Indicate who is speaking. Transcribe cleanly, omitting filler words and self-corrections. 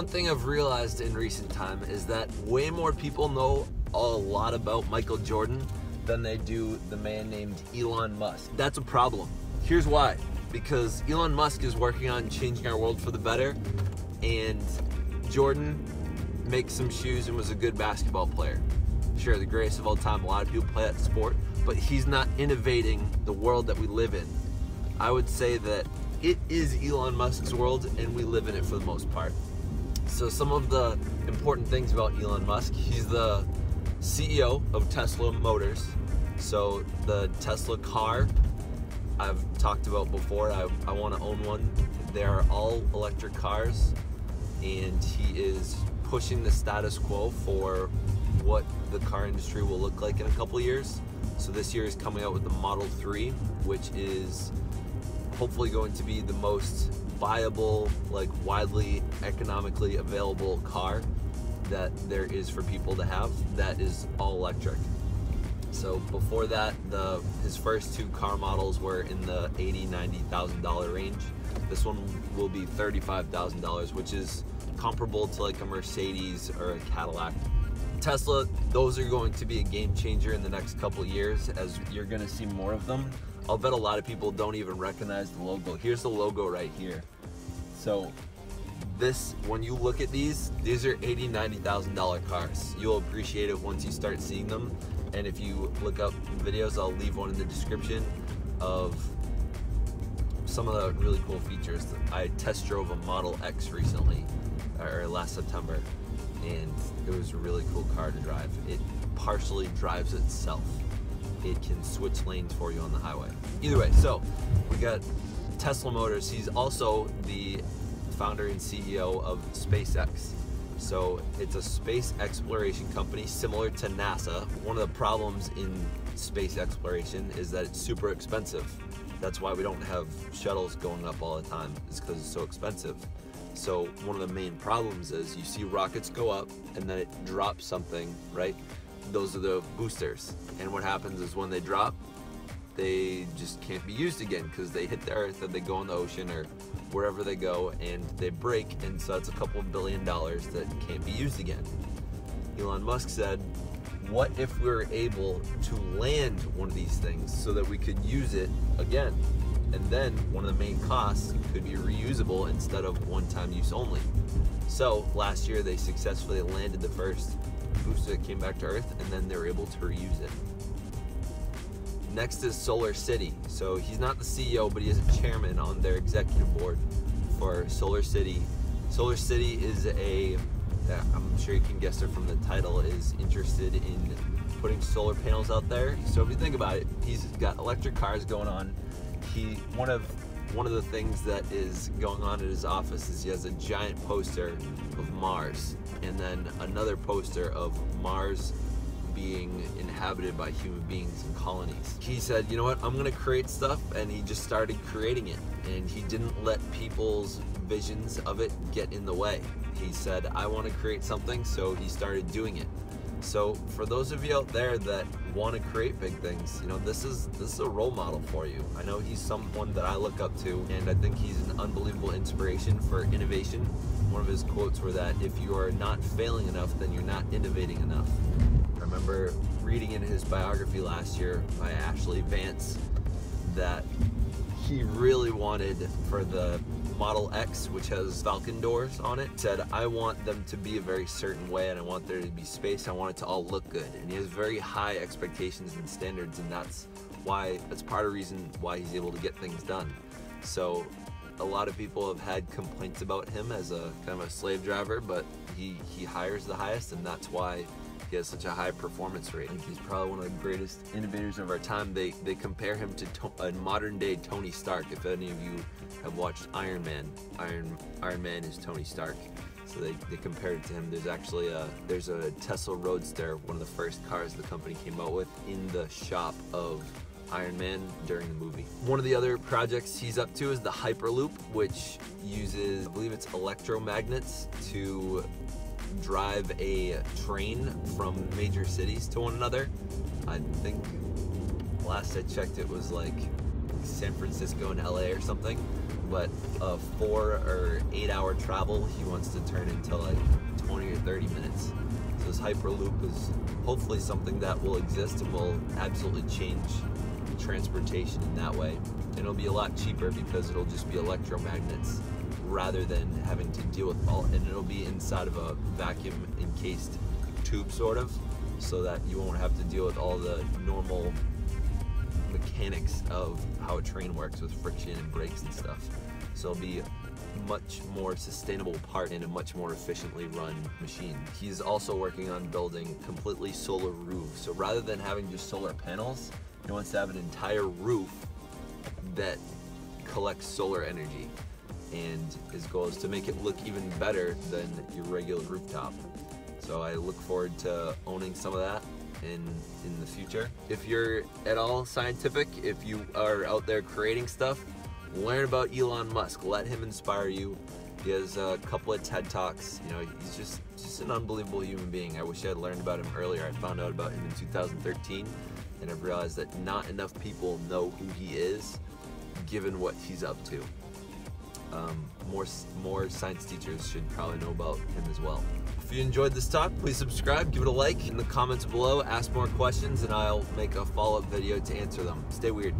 Speaker 1: One thing I've realized in recent time is that way more people know a lot about Michael Jordan than they do the man named Elon Musk. That's a problem. Here's why. Because Elon Musk is working on changing our world for the better, and Jordan makes some shoes and was a good basketball player. Sure, the greatest of all time, a lot of people play that sport, but he's not innovating the world that we live in. I would say that it is Elon Musk's world and we live in it for the most part. So some of the important things about Elon Musk: he's the CEO of Tesla Motors. So the Tesla car I've talked about before, I want to own one. They are all electric cars, and he is pushing the status quo for what the car industry will look like in a couple years. So this year is coming out with the Model 3, which is hopefully going to be the most viable, like widely economically available car that there is for people to have that is all electric. So before that, his first two car models were in the $80,000–$90,000 range. This one will be $35,000, which is comparable to like a Mercedes or a Cadillac. Tesla, those are going to be a game changer in the next couple of years, as you're going to see more of them. I'll bet a lot of people don't even recognize the logo. Here's the logo right here. So this, when you look at these are $80,000–$90,000 cars. You'll appreciate it once you start seeing them. And if you look up videos, I'll leave one in the description of some of the really cool features. I test drove a Model X recently, or last September, and it was a really cool car to drive. It partially drives itself. It can switch lanes for you on the highway. Either way, so we got Tesla Motors. He's also the founder and CEO of SpaceX. So it's a space exploration company similar to NASA. One of the problems in space exploration is that it's super expensive. That's why we don't have shuttles going up all the time, is because it's so expensive. So one of the main problems is you see rockets go up and then it drops something, right? Those are the boosters. And what happens is when they drop, they just can't be used again because they hit the earth and they go in the ocean or wherever they go and they break, and so it's a couple $1 billion that can't be used again. Elon Musk said, what if we were able to land one of these things so that we could use it again? And then one of the main costs could be reusable instead of one-time use only. So last year they successfully landed the first booster that came back to Earth, and then they were able to reuse it. Next is Solar City. So he's not the CEO, but he is a chairman on their executive board for Solar City. Solar City is I'm sure you can guess it from the title, is interested in putting solar panels out there. So if you think about it, he's got electric cars going on. One of the things that is going on at his office is he has a giant poster of Mars, and then another poster of Mars being inhabited by human beings and colonies. He said, you know what, I'm gonna create stuff, and he just started creating it, and he didn't let people's visions of it get in the way. He said, I want to create something, so he started doing it. So for those of you out there that want to create big things, you know, this is a role model for you. I know he's someone that I look up to, and I think he's an unbelievable inspiration for innovation. One of his quotes were that if you are not failing enough, then you're not innovating enough. I remember reading in his biography last year by Ashley Vance that he really wanted for the Model X, which has Falcon doors on it, said, I want them to be a very certain way, and I want there to be space. I want it to all look good. And he has very high expectations and standards, and that's part of the reason why he's able to get things done. So a lot of people have had complaints about him as a kind of a slave driver, but he hires the highest, and that's why he has such a high performance rate. I think he's probably one of the greatest innovators of our time. They compare him to a modern day Tony Stark. If any of you have watched Iron Man, Iron Man is Tony Stark. So they compared it to him. There's actually there's a Tesla Roadster, one of the first cars the company came out with, in the shop of Iron Man during the movie. One of the other projects he's up to is the Hyperloop, which uses, I believe it's electromagnets to drive a train from major cities to one another. I think last I checked it was like San Francisco and LA or something, but a 4 or 8 hour travel he wants to turn into like 20 or 30 minutes. So this Hyperloop is hopefully something that will exist and will absolutely change transportation in that way. And it'll be a lot cheaper because it'll just be electromagnets rather than having to deal with all, and it'll be inside of a vacuum encased tube sort of, so that you won't have to deal with all the normal mechanics of how a train works with friction and brakes and stuff. So it'll be much more sustainable part and a much more efficiently run machine. He's also working on building completely solar roofs. So rather than having just solar panels, he wants to have an entire roof that collects solar energy. And his goal is to make it look even better than your regular rooftop. So I look forward to owning some of that in the future. If you're at all scientific, if you are out there creating stuff, learn about Elon Musk. Let him inspire you. He has a couple of TED Talks. You know, he's just an unbelievable human being. I wish I had learned about him earlier. I found out about him in 2013, and I've realized that not enough people know who he is, given what he's up to. More science teachers should probably know about him as well. If you enjoyed this talk, please subscribe, give it a like. In the comments below, ask more questions, and I'll make a follow-up video to answer them. Stay weird.